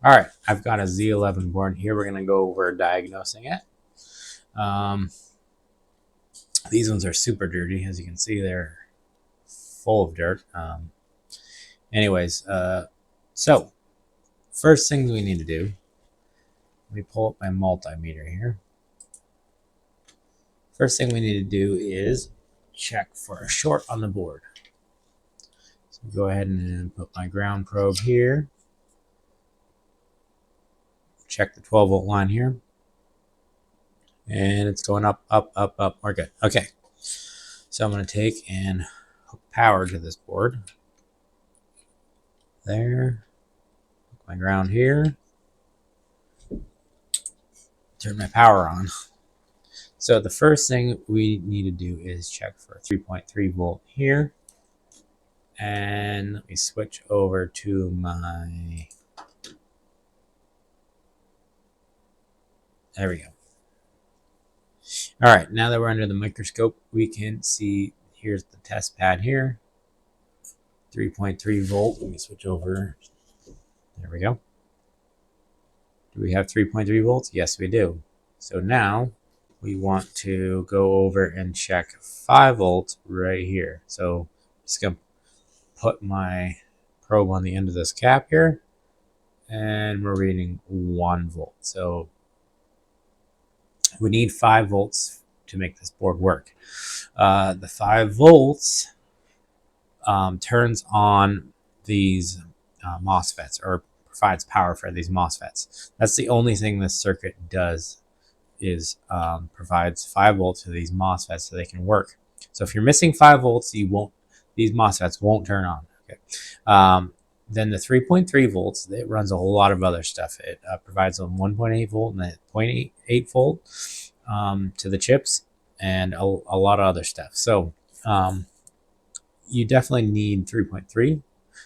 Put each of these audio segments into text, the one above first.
All right, I've got a Z11 board here. We're going to go over diagnosing it. These ones are super dirty. As you can see, they're full of dirt. So first thing we need to do, let me pull up my multimeter here. First thing we need to do is check for a short on the board. So go ahead and put my ground probe here. Check the 12 volt line here. And it's going up, up, up, up. We're good. Okay. So I'm going to take and hook power to this board. There. Hook my ground here. Turn my power on. So the first thing we need to do is check for 3.3 volt here. And let me switch over to my... There we go. All right, now that we're under the microscope, we can see, here's the test pad here. 3.3 volt. Let me switch over. There we go. Do we have 3.3 volts? Yes, we do. So now we want to go over and check 5 volts right here. So I'm just going to put my probe on the end of this cap here, and we're reading 1 volt. So we need 5 volts to make this board work. The 5 volts turns on these MOSFETs, or provides power for these MOSFETs. That's the only thing this circuit does, is provides 5 volts to these MOSFETs so they can work. So if you're missing 5 volts, these MOSFETs won't turn on. Okay. Then the 3.3 volts, it runs a whole lot of other stuff. It provides a 1.8 volt and a 0.8 volt to the chips, and a lot of other stuff. So you definitely need 3.3.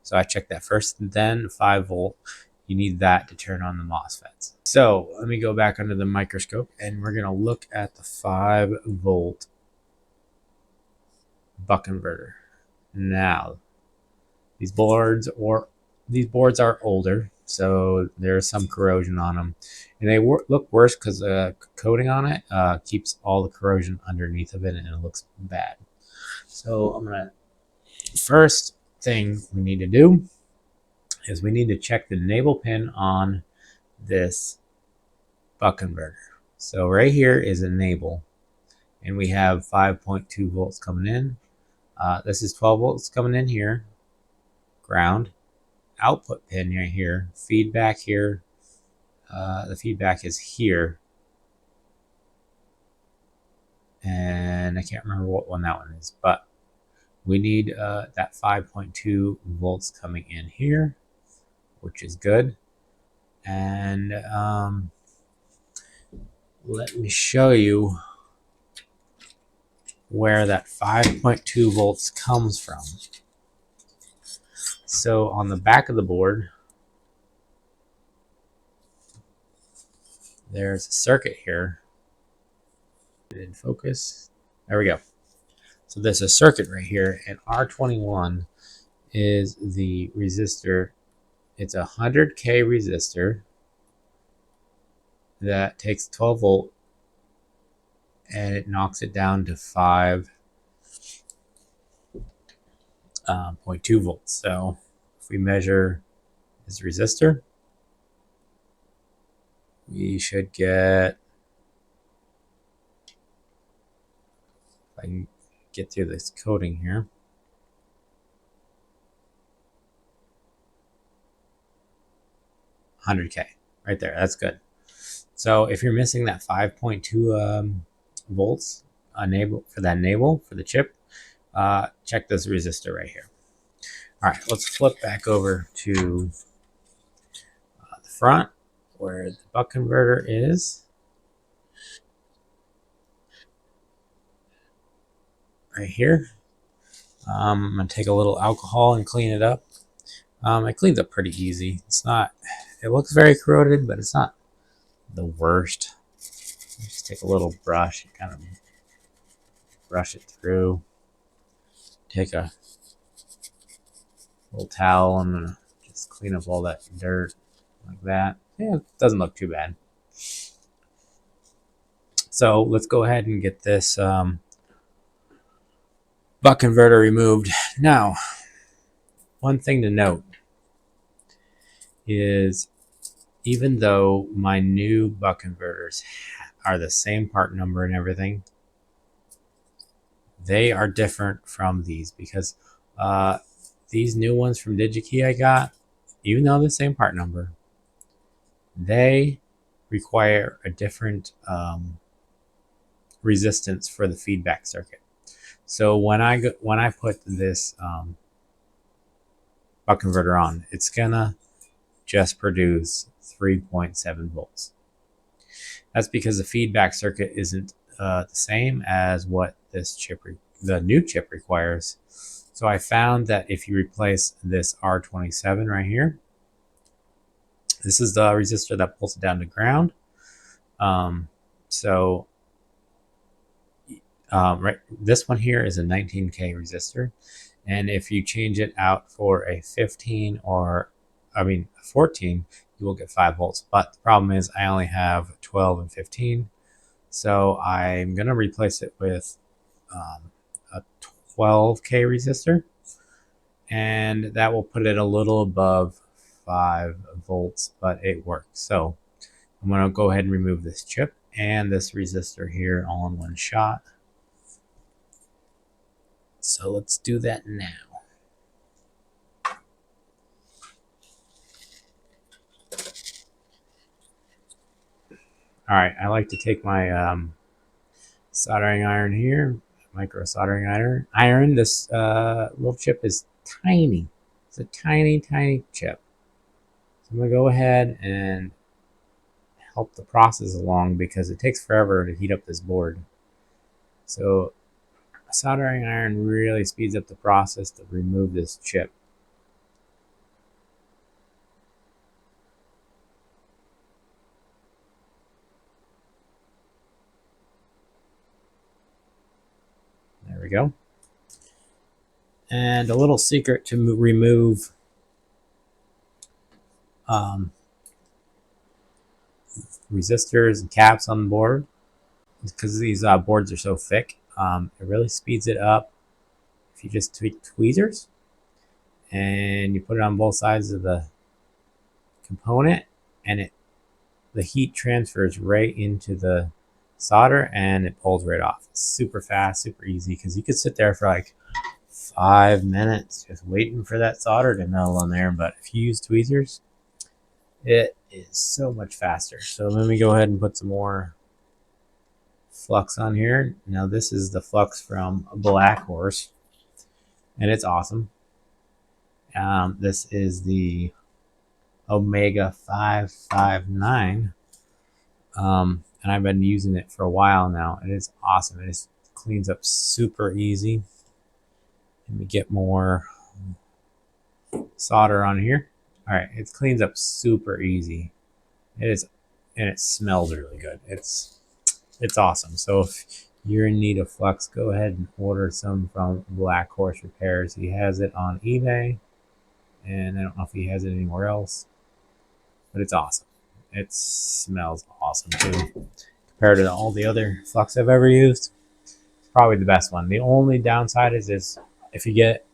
So I checked that first, and then 5 volt. You need that to turn on the MOSFETs. So let me go back under the microscope, and we're going to look at the 5 volt buck converter. Now, these boards are older, so there's some corrosion on them, and they look worse because the coating on it keeps all the corrosion underneath of it, and it looks bad. So first thing we need to do is we need to check the enable pin on this buck converter. So right here is enable, and we have 5.2 volts coming in. This is 12 volts coming in here. Ground, output pin right here, feedback here. The feedback is here, and I can't remember what one that one is, but we need that 5.2 volts coming in here, which is good. And let me show you where that 5.2 volts comes from. So on the back of the board, there's a circuit here. In focus. There we go. So there's a circuit right here, and R21 is the resistor. It's a 100K resistor that takes 12 volt and it knocks it down to 5.2 volts. So if we measure this resistor, we should get, if I can get through this coating here, $100K right there. That's good. So if you're missing that 5.2 volts for that enable for the chip, check this resistor right here. All right, let's flip back over to the front where the buck converter is. Right here. I'm going to take a little alcohol and clean it up. It cleans up pretty easy. It looks very corroded, but it's not the worst. Just take a little brush and kind of brush it through. Take a little towel. I'm going to just clean up all that dirt. like that. Yeah, it doesn't look too bad. So let's go ahead and get this buck converter removed. Now, one thing to note is even though my new buck converters are the same part number and everything, they are different from these because these new ones from DigiKey I got, even though the same part number, they require a different resistance for the feedback circuit. So when I put this buck converter on, it's gonna just produce 3.7 volts. That's because the feedback circuit isn't the same as what this chip, the new chip, requires. So I found that if you replace this R27 right here, this is the resistor that pulls it down to ground. Right, this one here is a 19K resistor, and if you change it out for a 15 or, I mean, a 14, you will get 5 volts. But the problem is I only have 12 and 15, so I'm gonna replace it with a 12K resistor, and that will put it a little above 5 volts, but it works. So I'm gonna go ahead and remove this chip and this resistor here all in one shot. So let's do that now. All right, I like to take my soldering iron here, micro soldering iron. This little chip is tiny. It's a tiny, tiny chip. So I'm gonna go ahead and help the process along because it takes forever to heat up this board. So a soldering iron really speeds up the process to remove this chip. There we go. And a little secret to remove resistors and caps on the board, because these boards are so thick, it really speeds it up if you just tweak tweezers and you put it on both sides of the component, and the heat transfers right into the solder and it pulls right off. It's super fast, super easy, because you could sit there for like 5 minutes just waiting for that solder to melt on there, but if you use tweezers, it is so much faster. So let me go ahead and put some more flux on here. Now this is the flux from Black Horse, and it's awesome. This is the Omega 559, and I've been using it for a while now. It is awesome. It just cleans up super easy. Let me get more solder on here. All right, it cleans up super easy. It is, and it smells really good. It's awesome. So if you're in need of flux, go ahead and order some from Black Horse Repairs. He has it on eBay, and I don't know if he has it anywhere else, but it's awesome. It smells awesome too. Compared to all the other flux I've ever used, it's probably the best one. The only downside is if you get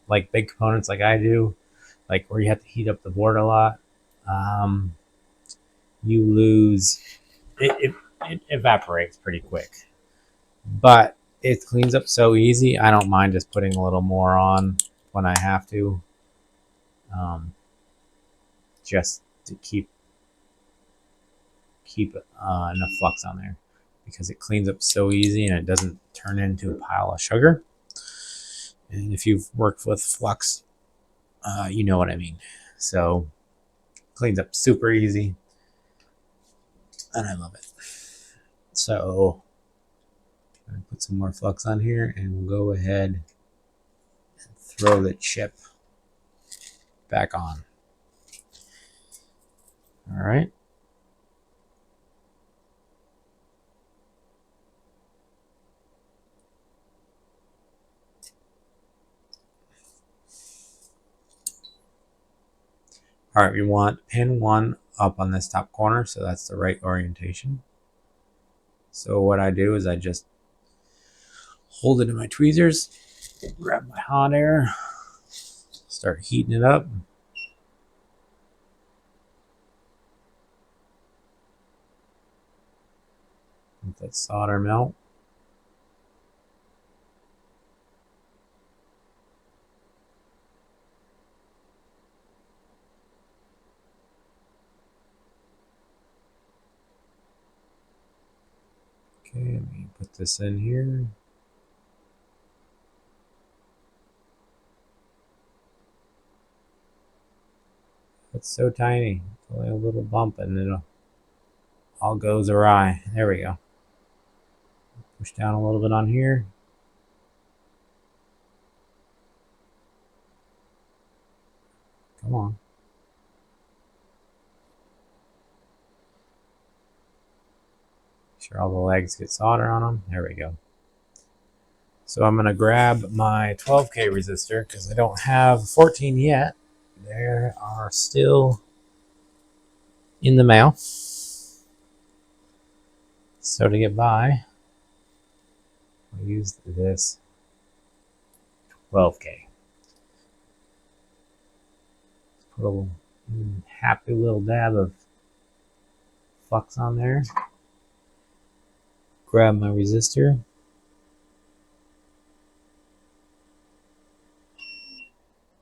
like big components like I do, like where you have to heat up the board a lot, you lose it evaporates pretty quick. But it cleans up so easy. I don't mind just putting a little more on when I have to, just to keep enough flux on there, because it cleans up so easy and it doesn't turn into a pile of sugar. And if you've worked with flux, you know what I mean. So cleans up super easy, and I love it. So I'm gonna put some more flux on here, and we'll go ahead and throw the chip back on. All right. All right, we want pin 1 up on this top corner, so that's the right orientation. So what I do is I just hold it in my tweezers, grab my hot air, start heating it up. Let that solder melt. Okay, let me put this in here. It's so tiny. It's only a little bump and it all goes awry. There we go. Push down a little bit on here. Come on. Make sure all the legs get solder on them. There we go. So I'm going to grab my 12K resistor because I don't have 14 yet. There are still in the mail. So to get by, I'll use this 12K. Put a happy little dab of flux on there. Grab my resistor.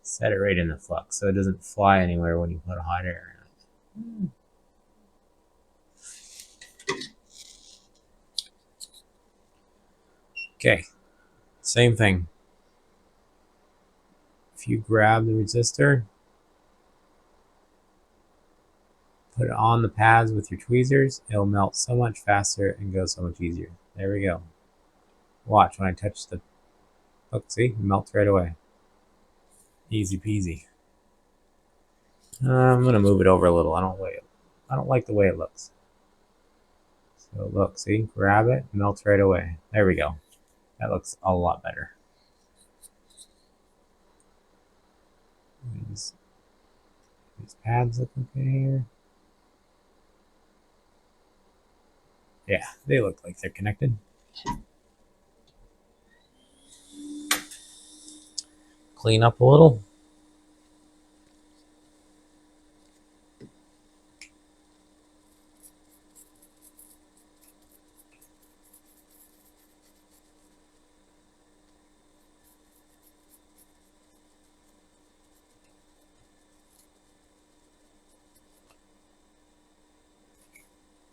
Set it right in the flux so it doesn't fly anywhere when you put hot air in it. Okay, same thing. If you grab the resistor, put it on the pads with your tweezers, it'll melt so much faster and go so much easier. There we go. Watch when I touch the hook, see, it melts right away. Easy peasy. I'm gonna move it over a little. I don't like the way it looks. So look, see, grab it, melts right away. There we go. That looks a lot better. These pads look okay here. Yeah, they look like they're connected. Clean up a little.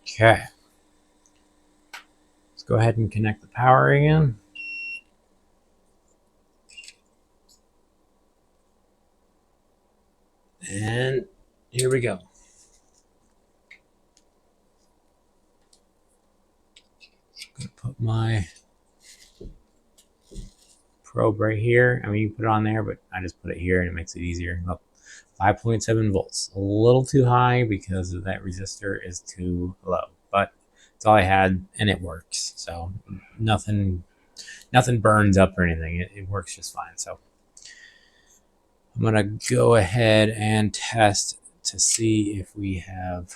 Okay. Let's go ahead and connect the power again. And here we go. I'm gonna put my probe right here. I mean, you can put it on there, but I just put it here and it makes it easier. Look, 5.7 volts. A little too high because that resistor is too low, but it's all I had and it works. So nothing burns up or anything. It works just fine. So I'm gonna go ahead and test to see if we have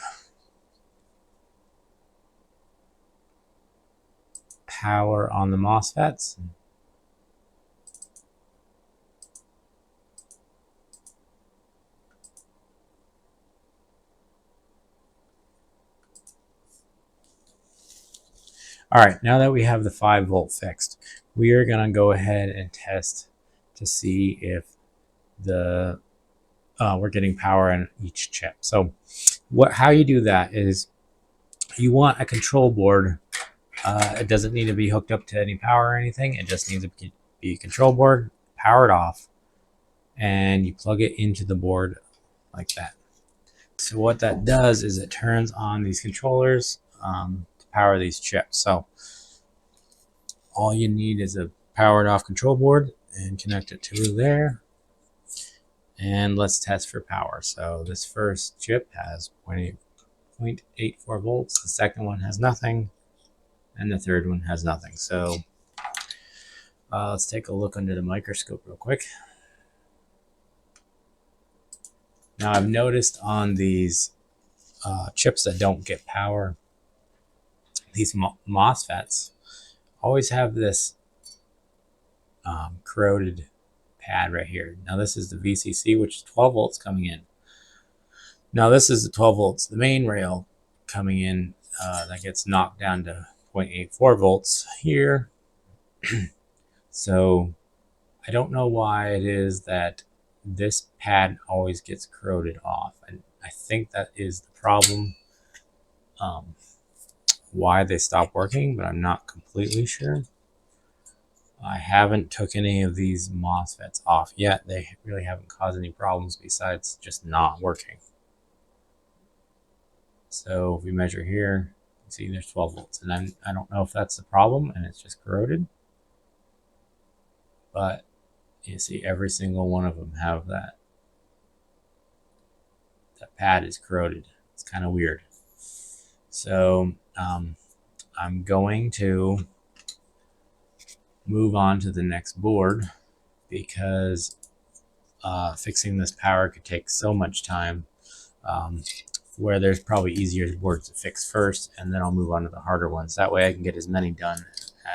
power on the MOSFETs. All right, now that we have the 5 volt fixed, we are gonna go ahead and test to see if we're getting power in each chip. So how you do that is you want a control board. It doesn't need to be hooked up to any power or anything. It just needs to be a control board, powered off, and you plug it into the board like that. So what that does is it turns on these controllers to power these chips. So all you need is a powered off control board and connect it to there. And let's test for power. So this first chip has 0.84 volts. The second one has nothing. And the third one has nothing. So let's take a look under the microscope real quick. Now I've noticed on these chips that don't get power, these MOSFETs always have this corroded pad right here. Now this is the VCC, which is 12 volts coming in. Now this is the 12 volts, the main rail coming in that gets knocked down to 0.84 volts here. So I don't know why it is that this pad always gets corroded off. And I think that is the problem, why they stop working, but I'm not completely sure. I haven't took any of these MOSFETs off yet. They really haven't caused any problems besides just not working. So if we measure here, you see there's 12 volts. And I don't know if that's the problem and it's just corroded. But you see every single one of them have that. That pad is corroded. It's kind of weird. So I'm going to move on to the next board because fixing this power could take so much time, where there's probably easier boards to fix first, and then I'll move on to the harder ones. That way I can get as many done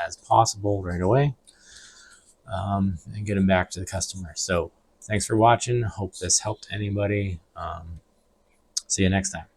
as possible right away, and get them back to the customer. So thanks for watching. Hope this helped anybody. See you next time.